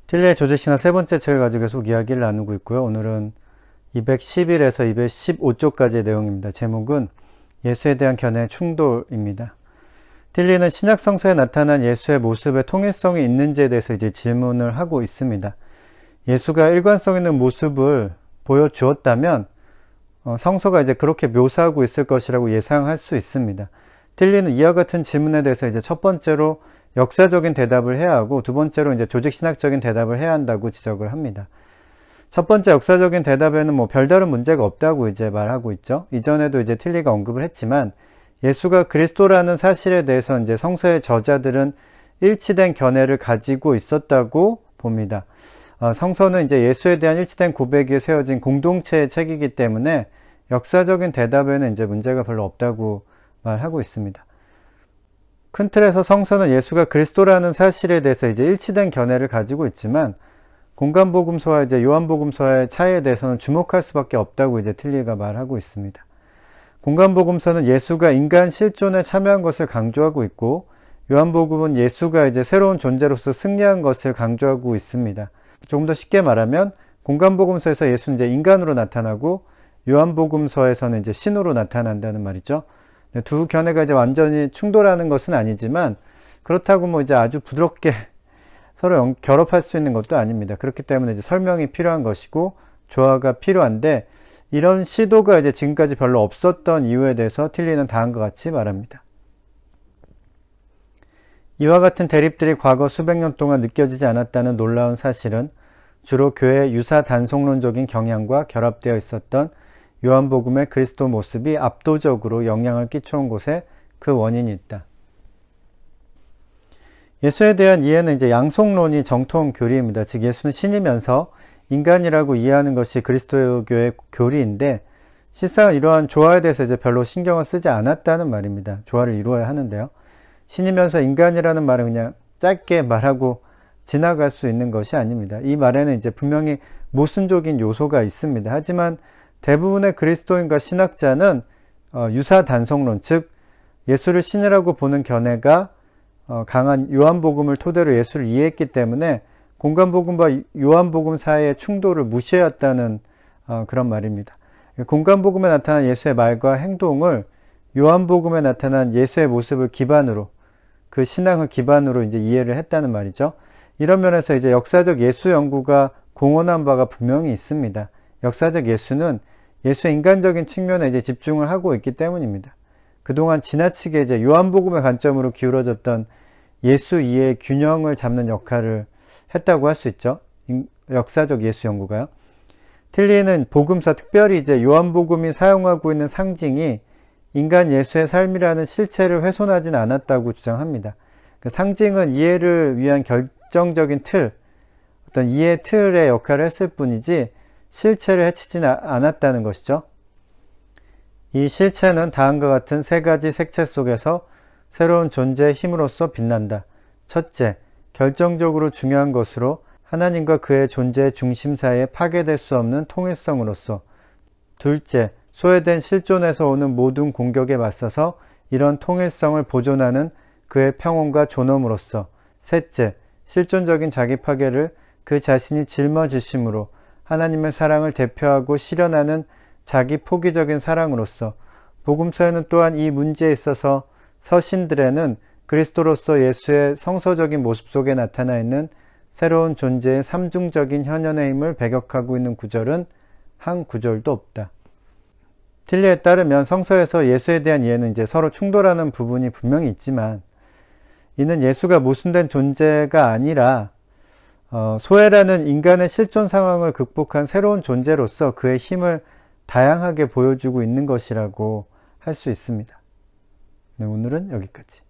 틸리의 조직신학 세 번째 책을 가지고 계속 이야기를 나누고 있고요. 오늘은 211에서 215쪽까지의 내용입니다. 제목은 예수에 대한 견해의 충돌입니다. 틸리는 신약 성서에 나타난 예수의 모습에 통일성이 있는지에 대해서 이제 질문을 하고 있습니다. 예수가 일관성 있는 모습을 보여주었다면 성서가 이제 그렇게 묘사하고 있을 것이라고 예상할 수 있습니다. 틸리는 이와 같은 질문에 대해서 이제 첫 번째로 역사적인 대답을 해야 하고 두 번째로 이제 조직신학적인 대답을 해야 한다고 지적을 합니다. 첫 번째 역사적인 대답에는 별다른 문제가 없다고 이제 말하고 있죠. 이전에도 이제 틸리가 언급을 했지만 예수가 그리스도라는 사실에 대해서 이제 성서의 저자들은 일치된 견해를 가지고 있었다고 봅니다. 성서는 이제 예수에 대한 일치된 고백이 세워진 공동체의 책이기 때문에 역사적인 대답에는 이제 문제가 별로 없다고 말하고 있습니다. 큰 틀에서 성서는 예수가 그리스도라는 사실에 대해서 이제 일치된 견해를 가지고 있지만 공간복음서와 이제 요한복음서의 차이에 대해서는 주목할 수밖에 없다고 이제 틸리가 말하고 있습니다. 공간복음서는 예수가 인간 실존에 참여한 것을 강조하고 있고 요한복음은 예수가 이제 새로운 존재로서 승리한 것을 강조하고 있습니다. 조금 더 쉽게 말하면 공간복음서에서 예수는 이제 인간으로 나타나고 요한복음서에서는 이제 신으로 나타난다는 말이죠. 두 견해가 이제 완전히 충돌하는 것은 아니지만 그렇다고 이제 아주 부드럽게 서로 결합할 수 있는 것도 아닙니다. 그렇기 때문에 이제 설명이 필요한 것이고 조화가 필요한데 이런 시도가 이제 지금까지 별로 없었던 이유에 대해서 틸리는 다음과 같이 말합니다. 이와 같은 대립들이 과거 수백 년 동안 느껴지지 않았다는 놀라운 사실은 주로 교회의 유사 단속론적인 경향과 결합되어 있었던 요한복음의 그리스도 모습이 압도적으로 영향을 끼쳐온 곳에 그 원인이 있다. 예수에 대한 이해는 이제 양속론이 정통 교리입니다. 즉 예수는 신이면서 인간이라고 이해하는 것이 그리스도교의 교리인데 실상 이러한 조화에 대해서 이제 별로 신경을 쓰지 않았다는 말입니다. 조화를 이루어야 하는데요. 신이면서 인간이라는 말은 그냥 짧게 말하고 지나갈 수 있는 것이 아닙니다. 이 말에는 이제 분명히 모순적인 요소가 있습니다. 하지만 대부분의 그리스도인과 신학자는 유사 단속론, 즉 예수를 신이라고 보는 견해가 강한 요한복음을 토대로 예수를 이해했기 때문에 공간복음과 요한복음 사이의 충돌을 무시해왔다는 그런 말입니다. 공간복음에 나타난 예수의 말과 행동을 요한복음에 나타난 예수의 모습을 기반으로 그 신앙을 기반으로 이제 이해를 했다는 말이죠. 이런 면에서 이제 역사적 예수 연구가 공헌한 바가 분명히 있습니다. 역사적 예수는 예수의 인간적인 측면에 이제 집중을 하고 있기 때문입니다. 그동안 지나치게 이제 요한복음의 관점으로 기울어졌던 예수 이해의 균형을 잡는 역할을 했다고 할 수 있죠. 역사적 예수 연구가요. 틸리는 복음서, 특별히 이제 요한복음이 사용하고 있는 상징이 인간 예수의 삶이라는 실체를 훼손하지는 않았다고 주장합니다. 그 상징은 이해를 위한 결정적인 틀, 어떤 이해 틀의 역할을 했을 뿐이지 실체를 해치지는 않았다는 것이죠. 이 실체는 다음과 같은 세 가지 색채 속에서 새로운 존재의 힘으로써 빛난다. 첫째, 결정적으로 중요한 것으로 하나님과 그의 존재의 중심 사이에 파괴될 수 없는 통일성으로서. 둘째, 소외된 실존에서 오는 모든 공격에 맞서서 이런 통일성을 보존하는 그의 평온과 존엄으로서. 셋째, 실존적인 자기 파괴를 그 자신이 짊어지심으로 하나님의 사랑을 대표하고 실현하는 자기 포기적인 사랑으로서. 복음서에는 또한 이 문제에 있어서 서신들에는 그리스도로서 예수의 성서적인 모습 속에 나타나 있는 새로운 존재의 삼중적인 현현의 힘을 배격하고 있는 구절은 한 구절도 없다. 틸리에 따르면 성서에서 예수에 대한 이해는 이제 서로 충돌하는 부분이 분명히 있지만 이는 예수가 모순된 존재가 아니라 소외라는 인간의 실존 상황을 극복한 새로운 존재로서 그의 힘을 다양하게 보여주고 있는 것이라고 할 수 있습니다. 네, 오늘은 여기까지.